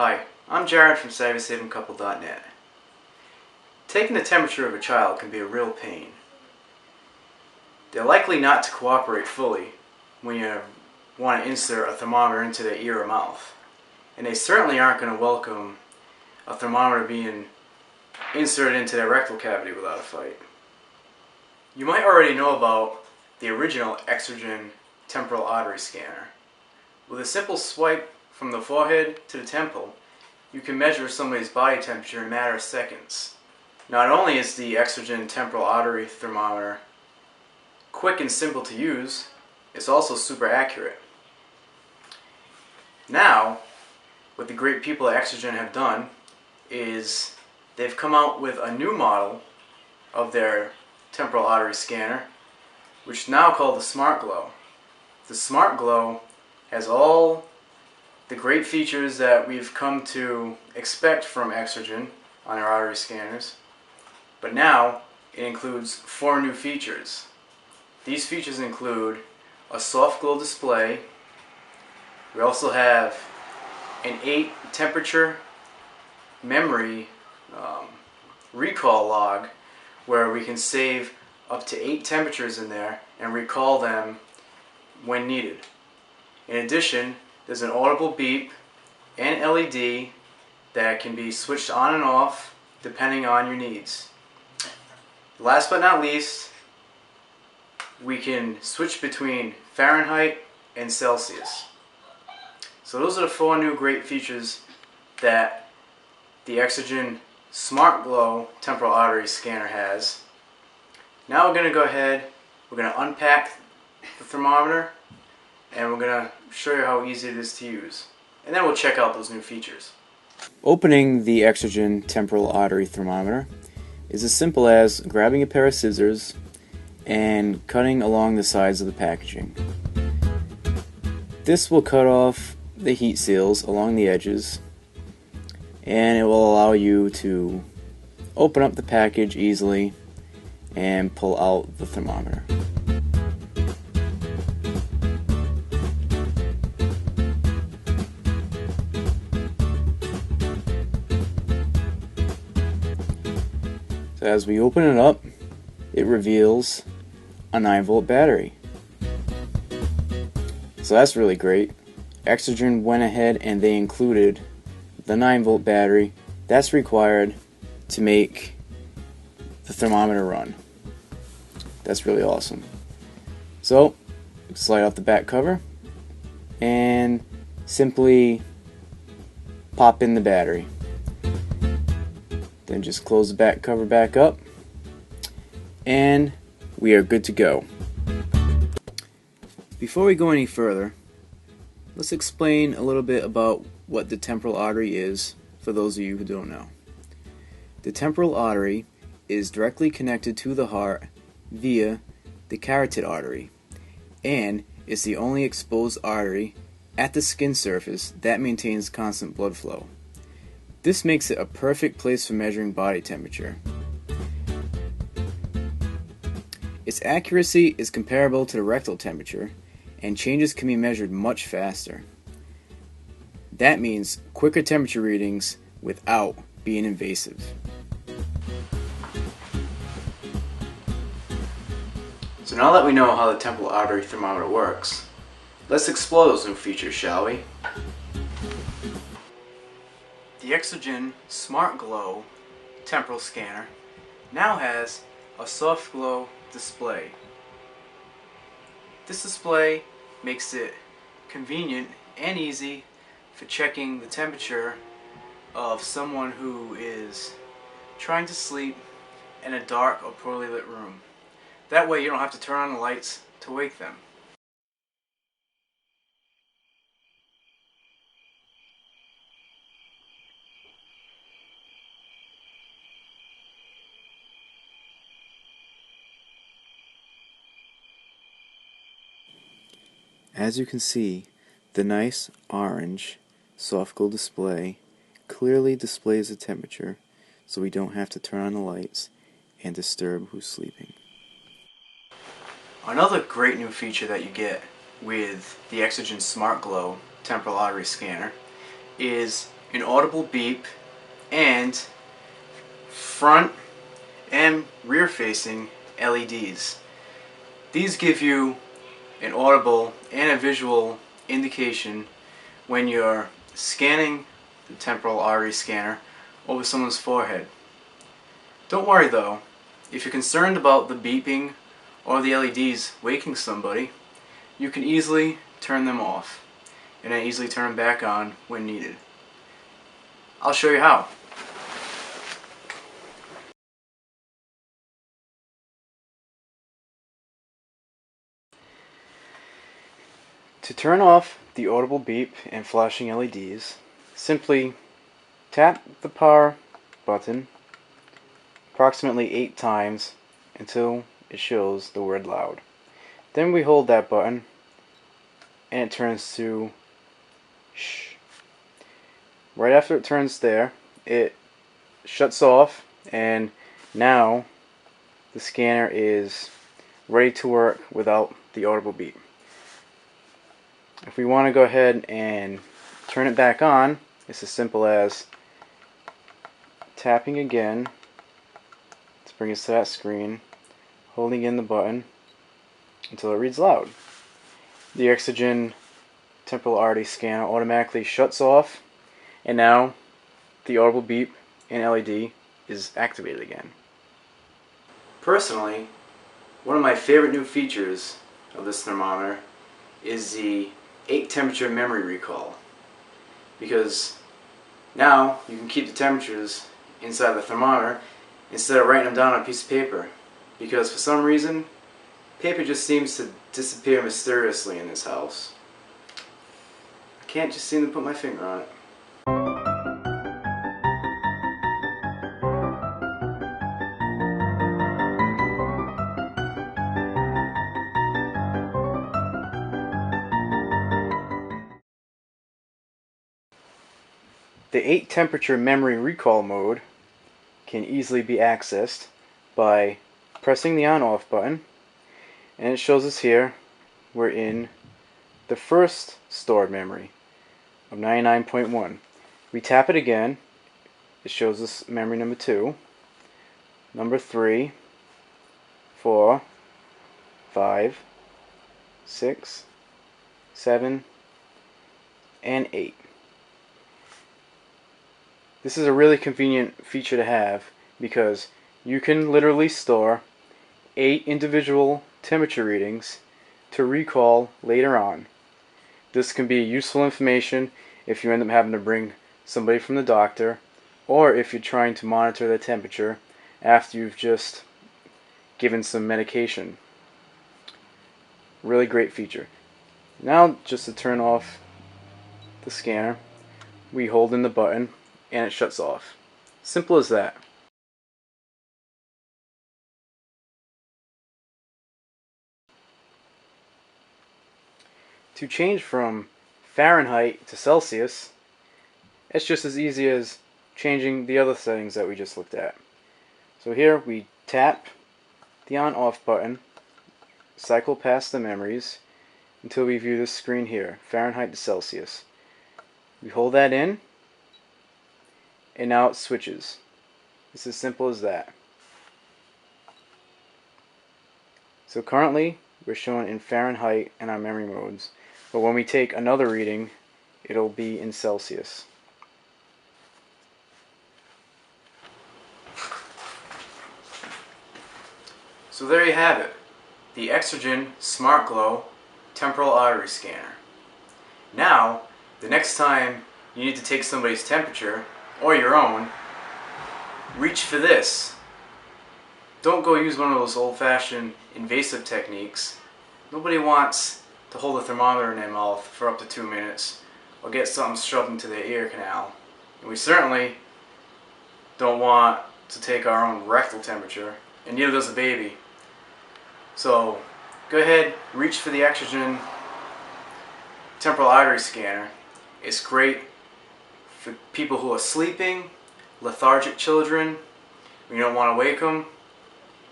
Hi, I'm Jared from SavvySavingCouple.net. Taking the temperature of a child can be a real pain. They're likely not to cooperate fully when you want to insert a thermometer into their ear or mouth. And they certainly aren't going to welcome a thermometer being inserted into their rectal cavity without a fight. You might already know about the original Exergen Temporal Artery Scanner. With a simple swipe from the forehead to the temple, you can measure somebody's body temperature in a matter of seconds. Not only is the Exergen Temporal Artery Thermometer quick and simple to use, it's also super accurate. Now, what the great people at Exergen have done is they've come out with a new model of their temporal artery scanner, which is now called the Smart Glow. The Smart Glow has all the great features that we've come to expect from Exergen on our artery scanners, but now it includes 4 new features. These features include a soft glow display. We also have an 8 temperature memory recall log, where we can save up to 8 temperatures in there and recall them when needed. In addition, there's an audible beep and LED that can be switched on and off depending on your needs. Last but not least, we can switch between Fahrenheit and Celsius. So those are the 4 new great features that the Exergen Smart Glow Temporal Artery Scanner has. Now we're going to go ahead, we're going to unpack the thermometer, and we're going to show you how easy it is to use. And then we'll check out those new features. Opening the Exergen Temporal Artery Thermometer is as simple as grabbing a pair of scissors and cutting along the sides of the packaging. This will cut off the heat seals along the edges, and it will allow you to open up the package easily and pull out the thermometer. So as we open it up, it reveals a 9-volt battery. So that's really great. Exergen went ahead and they included the 9-volt battery that's required to make the thermometer run. That's really awesome. So, slide off the back cover and simply pop in the battery. Then just close the back cover back up and we are good to go. Before we go any further, let's explain a little bit about what the temporal artery is for those of you who don't know. The temporal artery is directly connected to the heart via the carotid artery, and is the only exposed artery at the skin surface that maintains constant blood flow. This makes it a perfect place for measuring body temperature. Its accuracy is comparable to the rectal temperature, and changes can be measured much faster. That means quicker temperature readings without being invasive. So now that we know how the temporal artery thermometer works, let's explore those new features, shall we? The Exergen Smart Glow Temporal Scanner now has a soft glow display. This display makes it convenient and easy for checking the temperature of someone who is trying to sleep in a dark or poorly lit room. That way you don't have to turn on the lights to wake them. As you can see, the nice orange soft glow display clearly displays the temperature, so we don't have to turn on the lights and disturb who's sleeping. Another great new feature that you get with the Exergen Smart Glow Temporal Artery Scanner is an audible beep, and front and rear facing LEDs. These give you an audible and a visual indication when you're scanning the temporal artery scanner over someone's forehead. Don't worry though, if you're concerned about the beeping or the LEDs waking somebody, you can easily turn them off and then easily turn them back on when needed. I'll show you how. To turn off the audible beep and flashing LEDs, simply tap the power button approximately 8 times until it shows the word loud. Then we hold that button and it turns to shh. Right after it turns there, it shuts off, and now the scanner is ready to work without the audible beep. If we want to go ahead and turn it back on, it's as simple as tapping again to bring us to that screen, holding in the button until it reads loud. The Exergen temporal artery scanner automatically shuts off, and now the audible beep and LED is activated again. Personally, one of my favorite new features of this thermometer is the 8 temperature memory recall, because now you can keep the temperatures inside the thermometer instead of writing them down on a piece of paper, because for some reason paper just seems to disappear mysteriously in this house. I can't just seem to put my finger on it. The 8 temperature memory recall mode can easily be accessed by pressing the on-off button, and it shows us here we're in the first stored memory of 99.1. We tap it again, it shows us memory number 2, number 3, 4, 5, 6, 7, and 8. This is a really convenient feature to have because you can literally store 8 individual temperature readings to recall later on. This can be useful information if you end up having to bring somebody from the doctor, or if you're trying to monitor the temperature after you've just given some medication. Really great feature. Now, just to turn off the scanner, we hold in the button and it shuts off. Simple as that. To change from Fahrenheit to Celsius, it's just as easy as changing the other settings that we just looked at. So here we tap the on-off button, cycle past the memories until we view this screen here, Fahrenheit to Celsius. We hold that in, and now it switches. It's as simple as that. So currently we're showing in Fahrenheit in our memory modes, but when we take another reading, it'll be in Celsius. So there you have it, the Exergen Smart Glow Temporal Artery Scanner. Now, the next time you need to take somebody's temperature, or your own, reach for this. Don't go use one of those old-fashioned invasive techniques. Nobody wants to hold a thermometer in their mouth for up to 2 minutes or get something shoved into their ear canal. And we certainly don't want to take our own rectal temperature, and neither does a baby. So go ahead, reach for the Exergen Temporal Artery Scanner. It's great for people who are sleeping, lethargic children, when you don't want to wake them.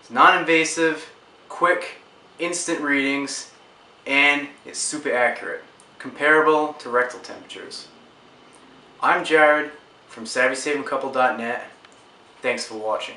It's non-invasive, quick, instant readings, and it's super accurate, comparable to rectal temperatures. I'm Jared from SavvySavingCouple.net. Thanks for watching.